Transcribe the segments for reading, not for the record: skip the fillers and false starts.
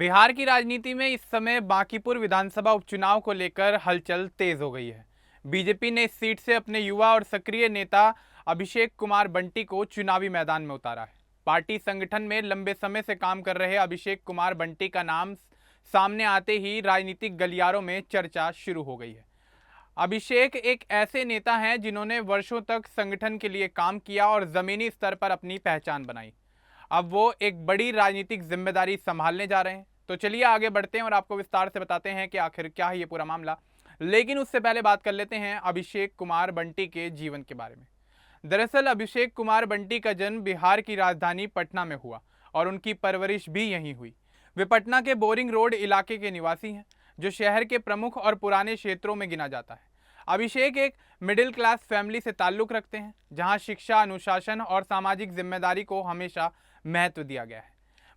बिहार की राजनीति में इस समय बांकीपुर विधानसभा उपचुनाव को लेकर हलचल तेज हो गई है। बीजेपी ने इस सीट से अपने युवा और सक्रिय नेता अभिषेक कुमार बंटी को चुनावी मैदान में उतारा है। पार्टी संगठन में लंबे समय से काम कर रहे अभिषेक कुमार बंटी का नाम सामने आते ही राजनीतिक गलियारों में चर्चा शुरू हो गई है। अभिषेक एक ऐसे नेता हैं जिन्होंने वर्षों तक संगठन के लिए काम किया और जमीनी स्तर पर अपनी पहचान बनाई। अब वो एक बड़ी राजनीतिक जिम्मेदारी संभालने जा रहे हैं। तो चलिए आगे बढ़ते हैं और आपको विस्तार से बताते हैं कि आखिर क्या है ये पूरा मामला। लेकिन उससे पहले बात कर लेते हैं अभिषेक कुमार बंटी के जीवन के बारे में। दरअसल अभिषेक कुमार बंटी का जन्म बिहार की राजधानी पटना में हुआ और उनकी परवरिश भी यहीं हुई। वे पटना के बोरिंग रोड इलाके के निवासी हैं, जो शहर के प्रमुख और पुराने क्षेत्रों में गिना जाता है। अभिषेक एक मिडिल क्लास फैमिली से ताल्लुक रखते हैं, जहां शिक्षा, अनुशासन और सामाजिक जिम्मेदारी को हमेशा महत्व दिया गया है।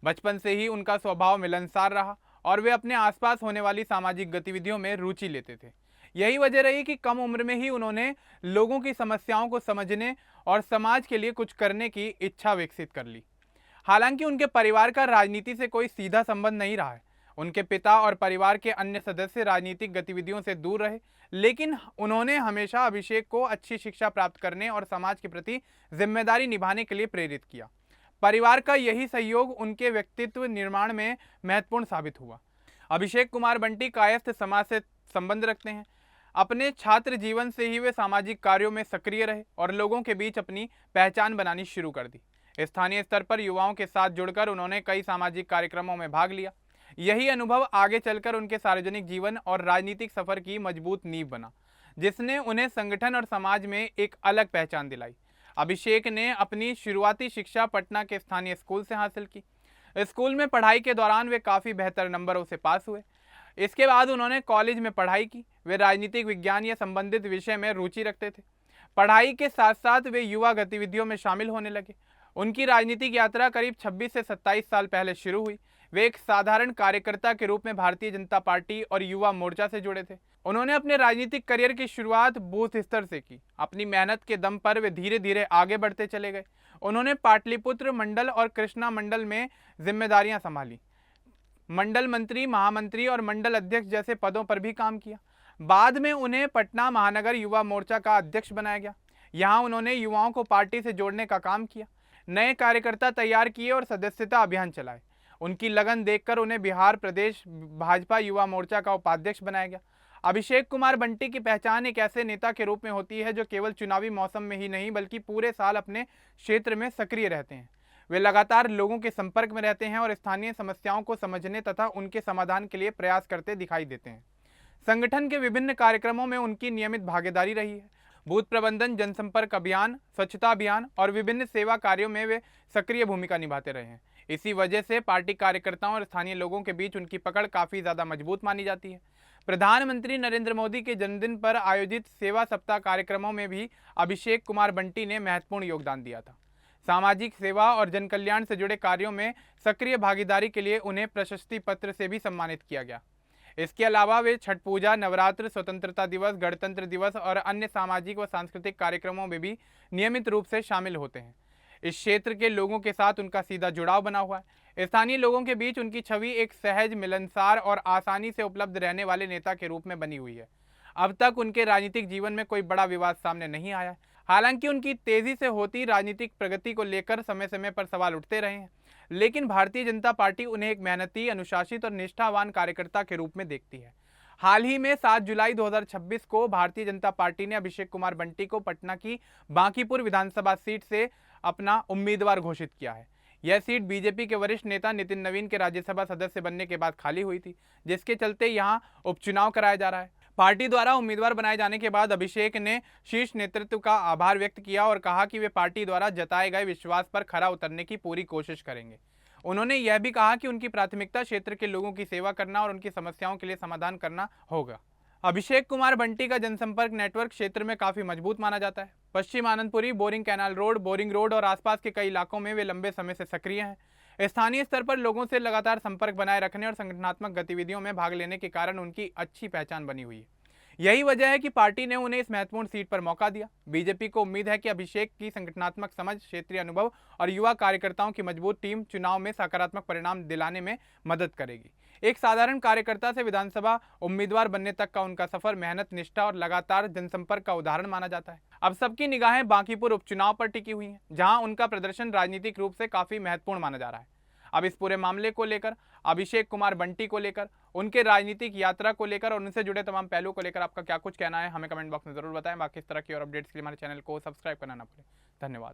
बचपन से ही उनका स्वभाव मिलनसार रहा और वे अपने आसपास होने वाली सामाजिक गतिविधियों में रुचि लेते थे। यही वजह रही कि कम उम्र में ही उन्होंने लोगों की समस्याओं को समझने और समाज के लिए कुछ करने की इच्छा विकसित कर ली। हालांकि उनके परिवार का राजनीति से कोई सीधा संबंध नहीं रहा है। उनके पिता और परिवार के अन्य सदस्य राजनीतिक गतिविधियों से दूर रहे, लेकिन उन्होंने हमेशा अभिषेक को अच्छी शिक्षा प्राप्त करने और समाज के प्रति जिम्मेदारी निभाने के लिए प्रेरित किया। परिवार का यही सहयोग उनके व्यक्तित्व निर्माण में महत्वपूर्ण साबित हुआ। अभिषेक कुमार बंटी कायस्थ समाज से संबंध रखते हैं। अपने छात्र जीवन से ही वे सामाजिक कार्यों में सक्रिय रहे और लोगों के बीच अपनी पहचान बनानी शुरू कर दी। स्थानीय स्तर पर युवाओं के साथ जुड़कर उन्होंने कई सामाजिक कार्यक्रमों में भाग लिया। यही अनुभव आगे चलकर उनके सार्वजनिक जीवन और राजनीतिक सफर की मजबूत नींव बना, जिसने उन्हें संगठन और समाज में एक अलग पहचान दिलाई। अभिषेक ने अपनी शुरुआती शिक्षा पटना के स्थानीय स्कूल से हासिल की। स्कूल में पढ़ाई के दौरान वे काफ़ी बेहतर नंबरों से पास हुए। इसके बाद उन्होंने कॉलेज में पढ़ाई की। वे राजनीतिक विज्ञान या संबंधित विषय में रुचि रखते थे। पढ़ाई के साथ साथ वे युवा गतिविधियों में शामिल होने लगे। उनकी राजनीतिक यात्रा करीब 26 से 27 साल पहले शुरू हुई। वे एक साधारण कार्यकर्ता के रूप में भारतीय जनता पार्टी और युवा मोर्चा से जुड़े थे। उन्होंने अपने राजनीतिक करियर की शुरुआत बूथ स्तर से की। अपनी मेहनत के दम पर वे धीरे धीरे आगे बढ़ते चले गए। उन्होंने पाटलिपुत्र मंडल और कृष्णा मंडल में जिम्मेदारियां संभाली। मंडल मंत्री, महामंत्री और मंडल अध्यक्ष जैसे पदों पर भी काम किया। बाद में उन्हें पटना महानगर युवा मोर्चा का अध्यक्ष बनाया गया। यहाँ उन्होंने युवाओं को पार्टी से जोड़ने का काम किया, नए कार्यकर्ता तैयार किए और सदस्यता अभियान चलाए। उनकी लगन देखकर उन्हें बिहार प्रदेश भाजपा युवा मोर्चा का उपाध्यक्ष बनाया गया। अभिषेक कुमार बंटी की पहचान एक ऐसे नेता के रूप में होती है जो केवल चुनावी मौसम में ही नहीं बल्कि पूरे साल अपने क्षेत्र में सक्रिय रहते हैं। वे लगातार लोगों के संपर्क में रहते हैं और स्थानीय समस्याओं को समझने तथा उनके समाधान के लिए प्रयास करते दिखाई देते हैं। संगठन के विभिन्न कार्यक्रमों में उनकी नियमित भागीदारी रही है। बूथ प्रबंधन, जनसंपर्क अभियान, स्वच्छता अभियान और विभिन्न सेवा कार्यों में वे सक्रिय भूमिका निभाते रहे हैं। इसी वजह से पार्टी कार्यकर्ताओं और स्थानीय लोगों के बीच उनकी पकड़ काफ़ी ज़्यादा मजबूत मानी जाती है। प्रधानमंत्री नरेंद्र मोदी के जन्मदिन पर आयोजित सेवा सप्ताह कार्यक्रमों में भी अभिषेक कुमार बंटी ने महत्वपूर्ण योगदान दिया था। सामाजिक सेवा और जन कल्याण से जुड़े कार्यों में सक्रिय भागीदारी के लिए उन्हें प्रशस्ति पत्र से भी सम्मानित किया गया। इसके अलावा वे छठ पूजा, नवरात्र, स्वतंत्रता दिवस, गणतंत्र दिवस और अन्य सामाजिक व सांस्कृतिक कार्यक्रमों में भी नियमित रूप से शामिल होते हैं। इस क्षेत्र के लोगों के साथ उनका सीधा जुड़ाव बना हुआ है। स्थानीय लोगों के बीच उनकी छवि एक सहज, मिलनसार और आसानी से उपलब्ध रहने वाले नेता के रूप में बनी हुई है। अब तक उनके राजनीतिक जीवन में कोई बड़ा विवाद सामने नहीं आया है। हालांकि उनकी तेजी से होती राजनीतिक प्रगति को लेकर समय समय पर सवाल उठते रहे हैं, लेकिन भारतीय जनता पार्टी उन्हें एक मेहनती, अनुशासित और निष्ठावान कार्यकर्ता के रूप में देखती है। हाल ही में 7 जुलाई 2026 को भारतीय जनता पार्टी ने अभिषेक कुमार बंटी को पटना की बांकीपुर विधानसभा सीट से अपना उम्मीदवार घोषित किया है। यह सीट बीजेपी के वरिष्ठ नेता नितिन नवीन के राज्यसभा सदस्य बनने के बाद खाली हुई थी, जिसके चलते यहां उपचुनाव कराया जा रहा है। पार्टी द्वारा उम्मीदवार बनाए जाने के बाद अभिषेक ने शीर्ष नेतृत्व का आभार व्यक्त किया और कहा कि वे पार्टी द्वारा जताए गए विश्वास पर खरा उतरने की पूरी कोशिश करेंगे। उन्होंने यह भी कहा कि उनकी प्राथमिकता क्षेत्र के लोगों की सेवा करना और उनकी समस्याओं के लिए समाधान करना होगा। अभिषेक कुमार बंटी का जनसंपर्क नेटवर्क क्षेत्र में काफी मजबूत माना जाता है। Paschim Anandpuri, Boring Canal Road, Boring Road और आसपास के कई इलाकों में वे लंबे समय से सक्रिय हैं। स्थानीय स्तर पर लोगों से लगातार संपर्क बनाए रखने और संगठनात्मक गतिविधियों में भाग लेने के कारण उनकी अच्छी पहचान बनी हुई है। यही वजह है कि पार्टी ने उन्हें इस महत्वपूर्ण सीट पर मौका दिया। बीजेपी को उम्मीद है कि अभिषेक की संगठनात्मक समझ, क्षेत्रीय अनुभव और युवा कार्यकर्ताओं की मजबूत टीम चुनाव में सकारात्मक परिणाम दिलाने में मदद करेगी। एक साधारण कार्यकर्ता से विधानसभा उम्मीदवार बनने तक का उनका सफर मेहनत, निष्ठा और लगातार जनसंपर्क का उदाहरण माना जाता है। अब सबकी निगाहें बांकीपुर उपचुनाव पर टिकी हुई हैं, जहां उनका प्रदर्शन राजनीतिक रूप से काफी महत्वपूर्ण माना जा रहा है। अब इस पूरे मामले को लेकर, अभिषेक कुमार बंटी को लेकर, उनके राजनीतिक यात्रा को लेकर और उनसे जुड़े तमाम पहलुओं को लेकर आपका क्या कुछ कहना है, हमें कमेंट बॉक्स में जरूर बताएं। बाकी इस तरह की और अपडेट्स के लिए हमारे चैनल को सब्सक्राइब करना ना भूलें। धन्यवाद।